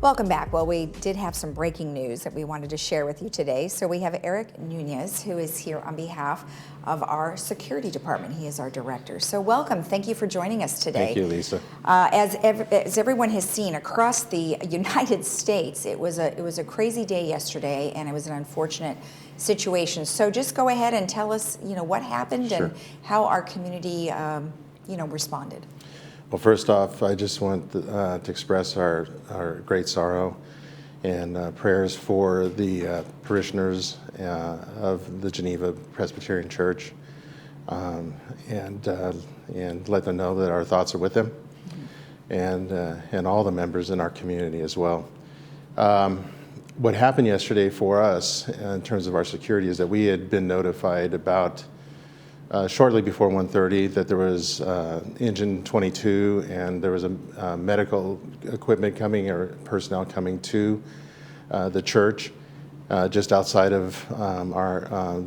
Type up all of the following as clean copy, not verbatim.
Welcome back. Well, we did have some breaking news that we wanted to share with you today. So we have Eric Nunez, who is here on behalf of our security department. He is our director. So welcome. Thank you for joining us today. Thank you, Lisa. As everyone has seen across the United States, it was a crazy day yesterday, and it was an unfortunate situation. So just go ahead and tell us, what happened Sure. and how our community, responded. Well, first off, I just want to express our great sorrow and prayers for the parishioners of the Geneva Presbyterian Church, and let them know that our thoughts are with them, and all the members in our community as well. What happened yesterday for us in terms of our security is that we had been notified about shortly before 1:30 that there was engine 22 and there was a medical equipment coming or personnel coming to the church just outside of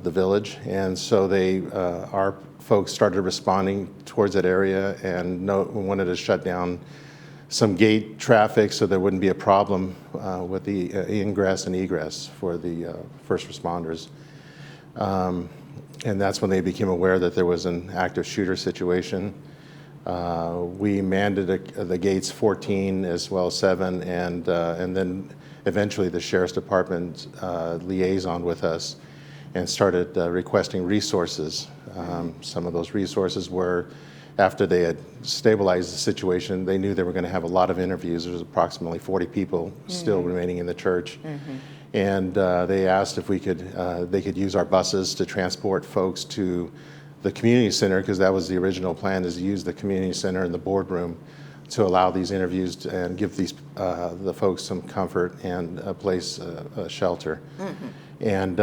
the village, and so our folks started responding towards that area and wanted to shut down some gate traffic so there wouldn't be a problem with the ingress and egress for the first responders. And that's when they became aware that there was an active shooter situation. We manned the gates 14 as well as 7, and then eventually the Sheriff's Department liaisoned with us and started requesting resources. Some of those resources were, after they had stabilized the situation, they knew they were going to have a lot of interviews. There was approximately 40 people still remaining in the church. And they asked if they could use our buses to transport folks to the community center, because that was the original plan, is to use the community center and the boardroom to allow these interviews and give the folks some comfort and a place, a shelter. And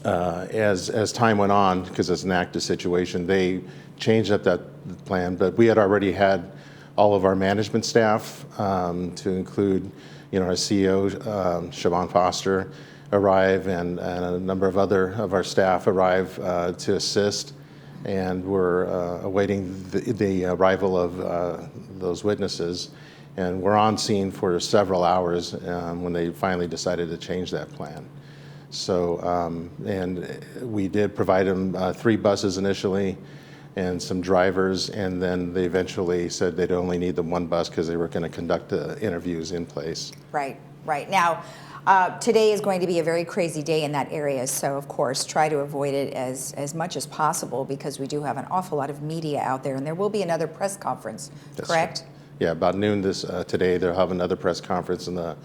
as time went on, because it's an active situation, they changed up that plan. But we had already had all of our management staff, to include our CEO, Siobhan Foster, arrive, and a number of our staff arrive to assist, and we're awaiting the arrival of those witnesses, and we're on scene for several hours when they finally decided to change that plan. So, and we did provide them 3 buses initially and some drivers, and then they eventually said they'd only need the 1 bus because they were going to conduct the interviews in place. Right. Now, today is going to be a very crazy day in that area, so of course try to avoid it as much as possible, because we do have an awful lot of media out there, and there will be another press conference, correct? Yeah, about noon today they'll have another press conference in the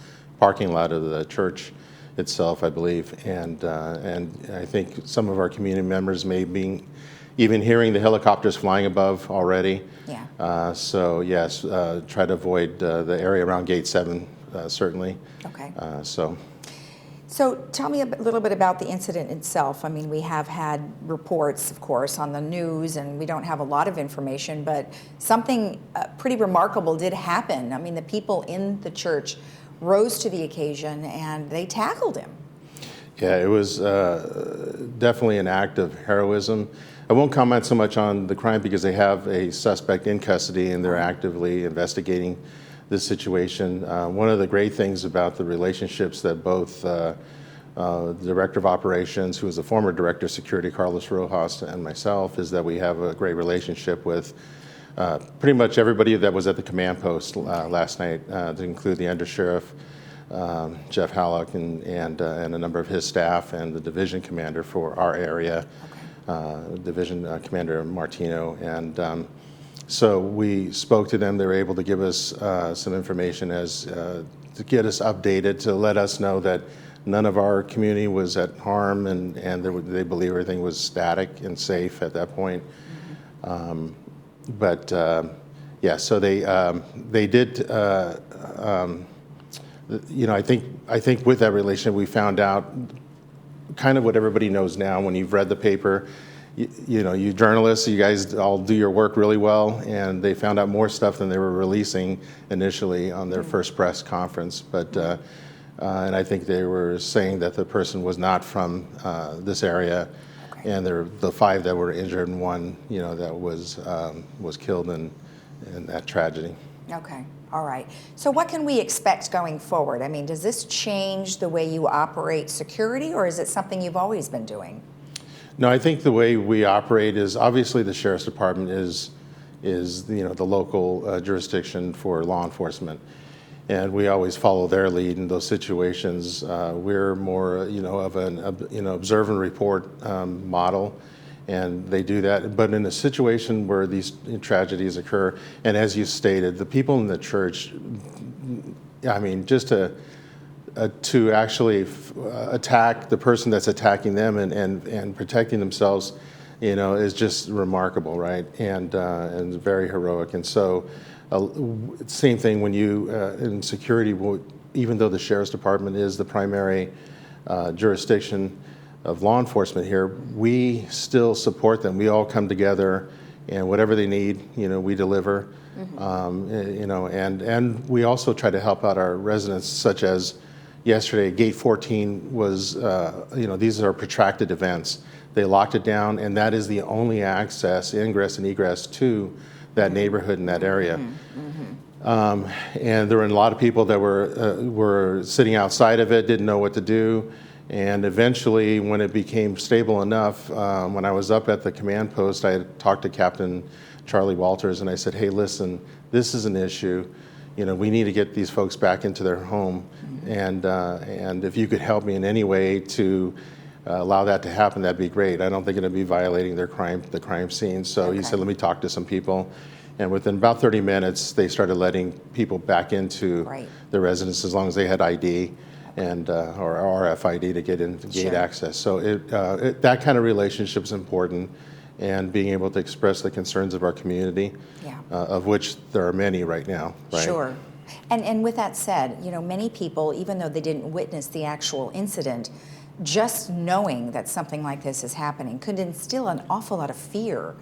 parking lot of the church itself, I believe, and I think some of our community members may be even hearing the helicopters flying above already. Yeah. So yes, try to avoid the area around Gate 7, certainly. Okay. So tell me a little bit about the incident itself. I mean, we have had reports, of course, on the news, and we don't have a lot of information, but something pretty remarkable did happen. I mean, the people in the church rose to the occasion and they tackled him. Yeah, it was definitely an act of heroism. I won't comment so much on the crime because they have a suspect in custody and they're actively investigating this situation. One of the great things about the relationships that both the Director of Operations, who is the former Director of Security, Carlos Rojas, and myself, is that we have a great relationship with pretty much everybody that was at the command post last night, to include the Undersheriff, Jeff Hallock, and a number of his staff, and the division commander for our area, Division Commander Martino. And so we spoke to them. They were able to give us some information to get us updated, to let us know that none of our community was at harm, and they believe everything was static and safe at that point. But yeah, so they did. I think with that relation, we found out kind of what everybody knows now. When you've read the paper, you journalists, you guys all do your work really well, and they found out more stuff than they were releasing initially on their first press conference. But and I think they were saying that the person was not from this area. And the 5 that were injured, and 1, that was killed in that tragedy. Okay, all right. So what can we expect going forward? I mean, does this change the way you operate security, or is it something you've always been doing? No, I think the way we operate is obviously the sheriff's department is the local jurisdiction for law enforcement, and we always follow their lead in those situations. We're more of an observe and report model, and they do that. But in a situation where these tragedies occur, and as you stated, the people in the church, I mean, just to actually attack the person that's attacking them and protecting themselves, is just remarkable, right? And very heroic. And so, same thing when you in security, even though the sheriff's department is the primary jurisdiction of law enforcement here, we still support them. We all come together, and whatever they need, we deliver. And we also try to help out our residents, such as yesterday, Gate 14 was, these are protracted events. They locked it down, and that is the only access, ingress and egress to that neighborhood in that area. And there were a lot of people that were sitting outside of it, didn't know what to do. And eventually, when it became stable enough, when I was up at the command post, I had talked to Captain Charlie Walters, and I said, hey, listen, this is an issue. We need to get these folks back into their home. And if you could help me in any way to allow that to happen, that'd be great. I don't think it'd be violating the crime scene. So he said, let me talk to some people. And within about 30 minutes, they started letting people back into the residence as long as they had ID and or RFID to get into gate access. So that kind of relationship is important, and being able to express the concerns of our community, of which there are many right now. Right? Sure. And with that said, many people, even though they didn't witness the actual incident, just knowing that something like this is happening could instill an awful lot of fear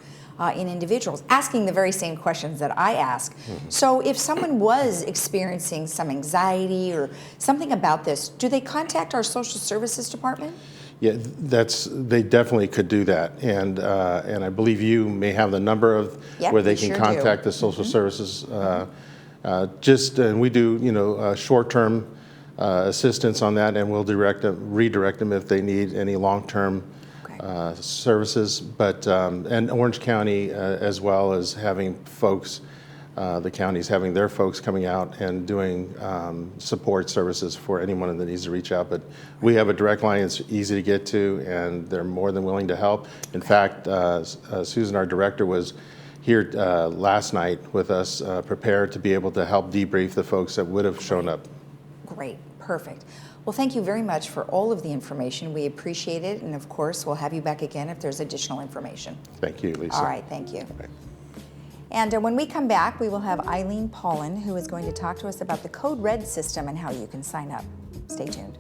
in individuals, asking the very same questions that I ask. So if someone was experiencing some anxiety or something about this, do they contact our social services department? Yeah, they definitely could do that, and I believe you may have the number of where they can contact the social services. And we do short-term assistance on that, and we'll redirect them if they need any long-term services. But and Orange County as well as having folks. The counties having their folks coming out and doing support services for anyone that needs to reach out. But we have a direct line that's easy to get to, and they're more than willing to help. In fact, Susan, our director, was here last night with us, prepared to be able to help debrief the folks that would have shown up. Great, perfect. Well, thank you very much for all of the information. We appreciate it, and of course, we'll have you back again if there's additional information. Thank you, Lisa. All right, thank you. And when we come back, we will have Eileen Paulin, who is going to talk to us about the Code Red system and how you can sign up. Stay tuned.